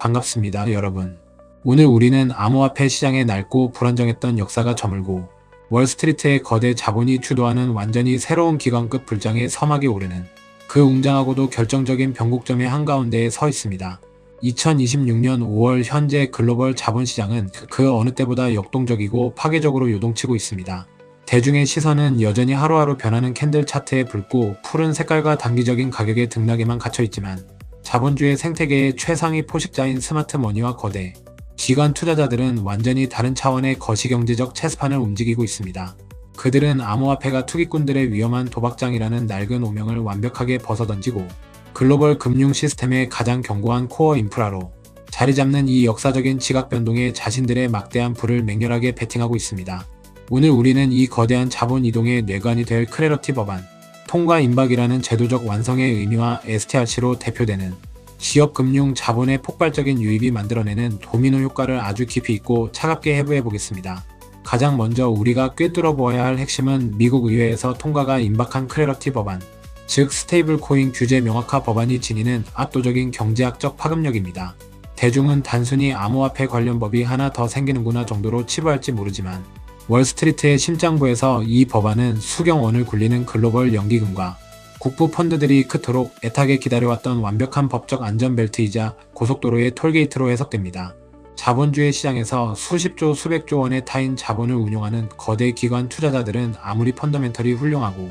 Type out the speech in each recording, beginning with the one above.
반갑습니다, 여러분. 오늘 우리는 암호화폐 시장의 낡고 불안정했던 역사가 저물고 월스트리트의 거대 자본이 주도하는 완전히 새로운 기관급 불장의 서막에 오르는 그 웅장하고도 결정적인 변곡점의 한가운데에 서 있습니다. 2026년 5월 현재 글로벌 자본시장은 그 어느 때보다 역동적이고 파괴적으로 요동치고 있습니다. 대중의 시선은 여전히 하루하루 변하는 캔들 차트에 붉고 푸른 색깔과 단기적인 가격의 등락에만 갇혀있지만 자본주의 생태계의 최상위 포식자인 스마트머니와 거대 기관 투자자들은 완전히 다른 차원의 거시경제적 체스판을 움직이고 있습니다. 그들은 암호화폐가 투기꾼들의 위험한 도박장이라는 낡은 오명을 완벽하게 벗어던지고 글로벌 금융 시스템의 가장 견고한 코어 인프라로 자리잡는 이 역사적인 지각 변동에 자신들의 막대한 부를 맹렬하게 베팅하고 있습니다. 오늘 우리는 이 거대한 자본 이동의 뇌관이 될 클래러티 법안, 통과 임박이라는 제도적 완성의 의미와 STRC로 대표되는 기업 금융 자본의 폭발적인 유입이 만들어내는 도미노 효과를 아주 깊이 있고 차갑게 해부해 보겠습니다. 가장 먼저 우리가 꿰뚫어 보아야 할 핵심은 미국 의회에서 통과가 임박한 클래러티 법안, 즉 스테이블 코인 규제 명확화 법안이 지니는 압도적인 경제학적 파급력입니다. 대중은 단순히 암호화폐 관련 법이 하나 더 생기는구나 정도로 치부할지 모르지만 월스트리트의 심장부에서 이 법안은 수경 원을 굴리는 글로벌 연기금과 국부 펀드들이 그토록 애타게 기다려왔던 완벽한 법적 안전벨트이자 고속도로의 톨게이트로 해석됩니다. 자본주의 시장에서 수십조 수백조 원의 타인 자본을 운용하는 거대 기관 투자자들은 아무리 펀더멘털이 훌륭하고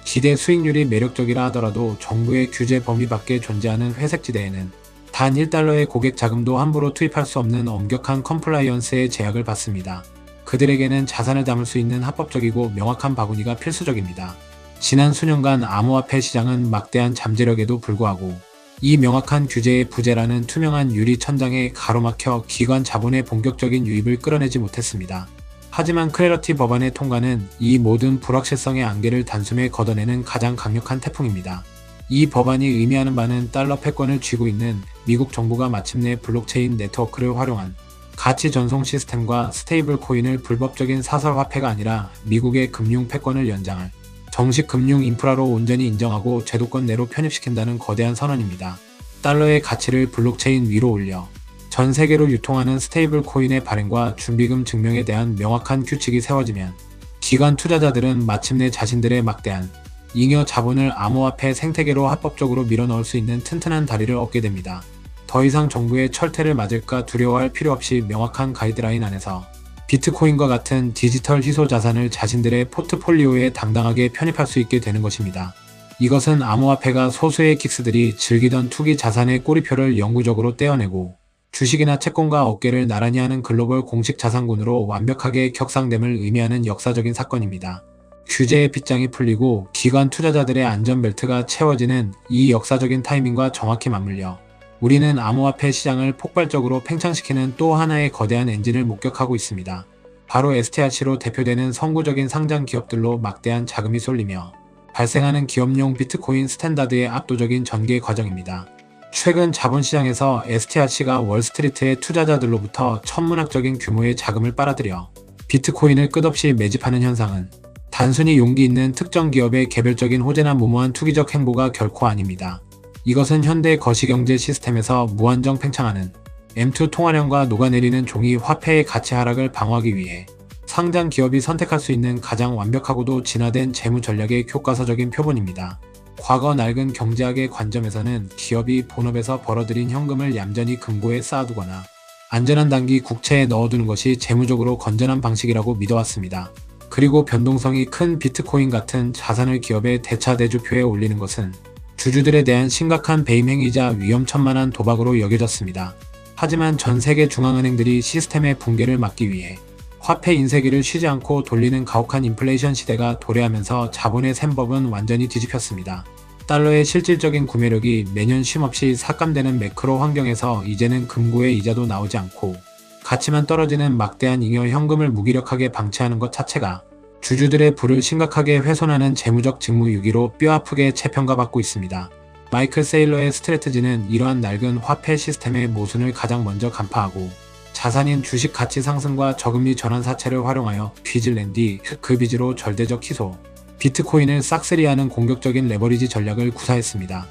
기대 수익률이 매력적이라 하더라도 정부의 규제 범위 밖에 존재하는 회색지대에는 단 1달러의 고객 자금도 함부로 투입할 수 없는 엄격한 컴플라이언스의 제약을 받습니다. 그들에게는 자산을 담을 수 있는 합법적이고 명확한 바구니가 필수적입니다. 지난 수년간 암호화폐 시장은 막대한 잠재력에도 불구하고 이 명확한 규제의 부재라는 투명한 유리 천장에 가로막혀 기관 자본의 본격적인 유입을 끌어내지 못했습니다. 하지만 클래러티 법안의 통과는 이 모든 불확실성의 안개를 단숨에 걷어내는 가장 강력한 태풍입니다. 이 법안이 의미하는 바는 달러 패권을 쥐고 있는 미국 정부가 마침내 블록체인 네트워크를 활용한 가치 전송 시스템과 스테이블 코인을 불법적인 사설 화폐가 아니라 미국의 금융 패권을 연장할 정식 금융 인프라로 온전히 인정하고 제도권 내로 편입시킨다는 거대한 선언입니다. 달러의 가치를 블록체인 위로 올려 전 세계로 유통하는 스테이블 코인의 발행과 준비금 증명에 대한 명확한 규칙이 세워지면 기관 투자자들은 마침내 자신들의 막대한 잉여 자본을 암호화폐 생태계로 합법적으로 밀어넣을 수 있는 튼튼한 다리를 얻게 됩니다. 더 이상 정부의 철퇴를 맞을까 두려워할 필요 없이 명확한 가이드라인 안에서 비트코인과 같은 디지털 희소 자산을 자신들의 포트폴리오에 당당하게 편입할 수 있게 되는 것입니다. 이것은 암호화폐가 소수의 긱스들이 즐기던 투기 자산의 꼬리표를 영구적으로 떼어내고 주식이나 채권과 어깨를 나란히 하는 글로벌 공식 자산군으로 완벽하게 격상됨을 의미하는 역사적인 사건입니다. 규제의 빗장이 풀리고 기관 투자자들의 안전벨트가 채워지는 이 역사적인 타이밍과 정확히 맞물려 우리는 암호화폐 시장을 폭발적으로 팽창시키는 또 하나의 거대한 엔진을 목격하고 있습니다. 바로 STRC로 대표되는 선구적인 상장 기업들로 막대한 자금이 쏠리며 발생하는 기업용 비트코인 스탠다드의 압도적인 전개 과정입니다. 최근 자본시장에서 STRC가 월스트리트의 투자자들로부터 천문학적인 규모의 자금을 빨아들여 비트코인을 끝없이 매집하는 현상은 단순히 용기 있는 특정 기업의 개별적인 호재나 무모한 투기적 행보가 결코 아닙니다. 이것은 현대 거시경제 시스템에서 무한정 팽창하는 M2 통화량과 녹아내리는 종이 화폐의 가치 하락을 방어하기 위해 상장 기업이 선택할 수 있는 가장 완벽하고도 진화된 재무 전략의 교과서적인 표본입니다. 과거 낡은 경제학의 관점에서는 기업이 본업에서 벌어들인 현금을 얌전히 금고에 쌓아두거나 안전한 단기 국채에 넣어두는 것이 재무적으로 건전한 방식이라고 믿어왔습니다. 그리고 변동성이 큰 비트코인 같은 자산을 기업의 대차대주표에 올리는 것은 주주들에 대한 심각한 배임 행위이자 위험천만한 도박으로 여겨졌습니다. 하지만 전 세계 중앙은행들이 시스템의 붕괴를 막기 위해 화폐 인쇄기를 쉬지 않고 돌리는 가혹한 인플레이션 시대가 도래하면서 자본의 셈법은 완전히 뒤집혔습니다. 달러의 실질적인 구매력이 매년 쉼없이 삭감되는 매크로 환경에서 이제는 금고의 이자도 나오지 않고 가치만 떨어지는 막대한 잉여 현금을 무기력하게 방치하는 것 자체가 주주들의 부를 심각하게 훼손하는 재무적 직무유기로 뼈아프게 재평가받고 있습니다. 마이클 세일러의 스트래트지는 이러한 낡은 화폐 시스템의 모순을 가장 먼저 간파하고 자산인 주식 가치 상승과 저금리 전환 사채를 활용하여 빚을 그 빚으로 절대적 희소, 비트코인을 싹쓸이하는 공격적인 레버리지 전략을 구사했습니다.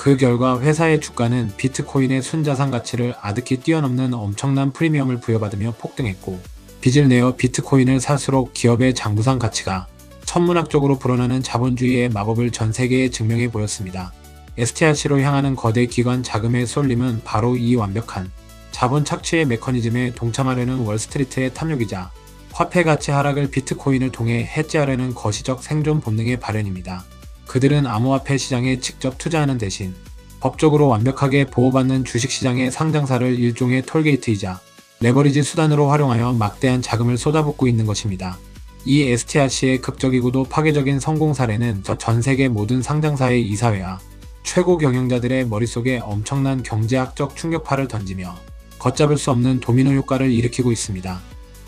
그 결과 회사의 주가는 비트코인의 순자산 가치를 아득히 뛰어넘는 엄청난 프리미엄을 부여받으며 폭등했고, 빚을 내어 비트코인을 살수록 기업의 장부상 가치가 천문학적으로 불어나는 자본주의의 마법을 전 세계에 증명해 보였습니다. STRC로 향하는 거대 기관 자금의 쏠림은 바로 이 완벽한 자본 착취의 메커니즘에 동참하려는 월스트리트의 탐욕이자 화폐 가치 하락을 비트코인을 통해 해지하려는 거시적 생존 본능의 발현입니다. 그들은 암호화폐 시장에 직접 투자하는 대신 법적으로 완벽하게 보호받는 주식시장의 상장사를 일종의 톨게이트이자 레버리지 수단으로 활용하여 막대한 자금을 쏟아붓고 있는 것입니다. 이 STRC의 극적이고도 파괴적인 성공 사례는 전 세계 모든 상장사의 이사회와 최고 경영자들의 머릿속에 엄청난 경제학적 충격파를 던지며 걷잡을 수 없는 도미노 효과를 일으키고 있습니다.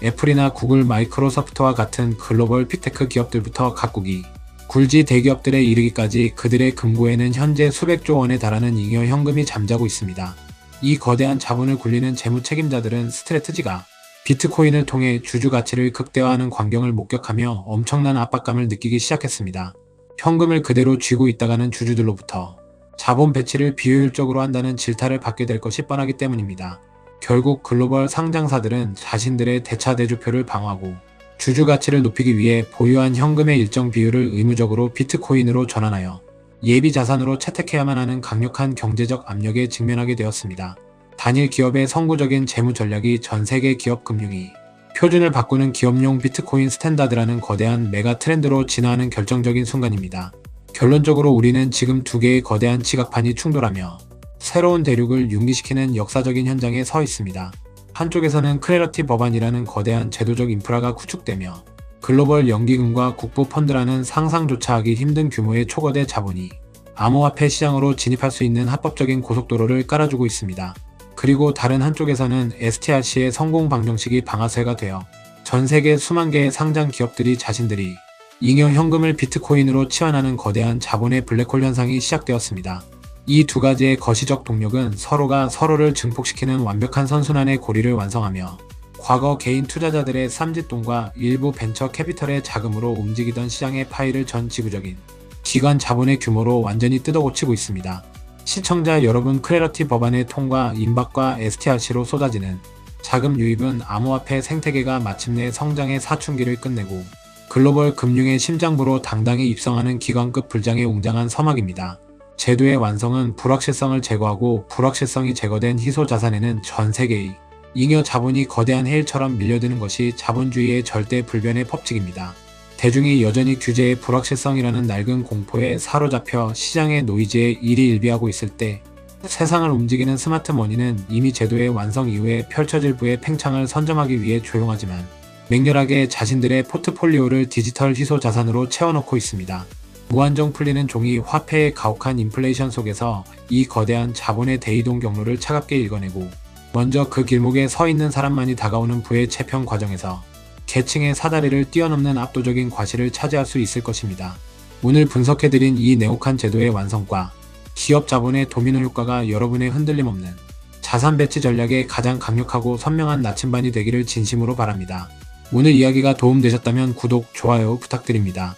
애플이나 구글, 마이크로소프트와 같은 글로벌 빅테크 기업들부터 각국이 굴지 대기업들에 이르기까지 그들의 금고에는 현재 수백조 원에 달하는 잉여 현금이 잠자고 있습니다. 이 거대한 자본을 굴리는 재무 책임자들은 스트래트지가 비트코인을 통해 주주 가치를 극대화하는 광경을 목격하며 엄청난 압박감을 느끼기 시작했습니다. 현금을 그대로 쥐고 있다가는 주주들로부터 자본 배치를 비효율적으로 한다는 질타를 받게 될 것이 뻔하기 때문입니다. 결국 글로벌 상장사들은 자신들의 대차대조표를 방어하고 주주 가치를 높이기 위해 보유한 현금의 일정 비율을 의무적으로 비트코인으로 전환하여 예비 자산으로 채택해야만 하는 강력한 경제적 압력에 직면하게 되었습니다. 단일 기업의 선구적인 재무 전략이 전 세계 기업 금융이 표준을 바꾸는 기업용 비트코인 스탠다드라는 거대한 메가 트렌드로 진화하는 결정적인 순간입니다. 결론적으로 우리는 지금 두 개의 거대한 지각판이 충돌하며 새로운 대륙을 융기시키는 역사적인 현장에 서 있습니다. 한쪽에서는 클래러티 법안이라는 거대한 제도적 인프라가 구축되며 글로벌 연기금과 국부 펀드라는 상상조차 하기 힘든 규모의 초거대 자본이 암호화폐 시장으로 진입할 수 있는 합법적인 고속도로를 깔아주고 있습니다. 그리고 다른 한쪽에서는 STRC의 성공 방정식이 방아쇠가 되어 전 세계 수만 개의 상장 기업들이 자신들이 잉여 현금을 비트코인으로 치환하는 거대한 자본의 블랙홀 현상이 시작되었습니다. 이 두 가지의 거시적 동력은 서로가 서로를 증폭시키는 완벽한 선순환의 고리를 완성하며 과거 개인 투자자들의 쌈짓돈과 일부 벤처 캐피털의 자금으로 움직이던 시장의 파이를 전 지구적인 기관 자본의 규모로 완전히 뜯어고치고 있습니다. 시청자 여러분, 클래러티 법안의 통과, 임박과 STRC로 쏟아지는 자금 유입은 암호화폐 생태계가 마침내 성장의 사춘기를 끝내고 글로벌 금융의 심장부로 당당히 입성하는 기관급 불장의 웅장한 서막입니다. 제도의 완성은 불확실성을 제거하고 불확실성이 제거된 희소 자산에는 전 세계의 잉여 자본이 거대한 해일처럼 밀려드는 것이 자본주의의 절대 불변의 법칙입니다. 대중이 여전히 규제의 불확실성이라는 낡은 공포에 사로잡혀 시장의 노이즈에 일희일비하고 있을 때 세상을 움직이는 스마트머니는 이미 제도의 완성 이후에 펼쳐질 부의 팽창을 선점하기 위해 조용하지만 맹렬하게 자신들의 포트폴리오를 디지털 희소 자산으로 채워넣고 있습니다. 무한정 풀리는 종이 화폐의 가혹한 인플레이션 속에서 이 거대한 자본의 대이동 경로를 차갑게 읽어내고 먼저 그 길목에 서 있는 사람만이 다가오는 부의 채평 과정에서 계층의 사다리를 뛰어넘는 압도적인 과실을 차지할 수 있을 것입니다. 오늘 분석해드린 이 네오칸 제도의 완성과 기업 자본의 도미노 효과가 여러분의 흔들림 없는 자산 배치 전략의 가장 강력하고 선명한 나침반이 되기를 진심으로 바랍니다. 오늘 이야기가 도움되셨다면 구독, 좋아요 부탁드립니다.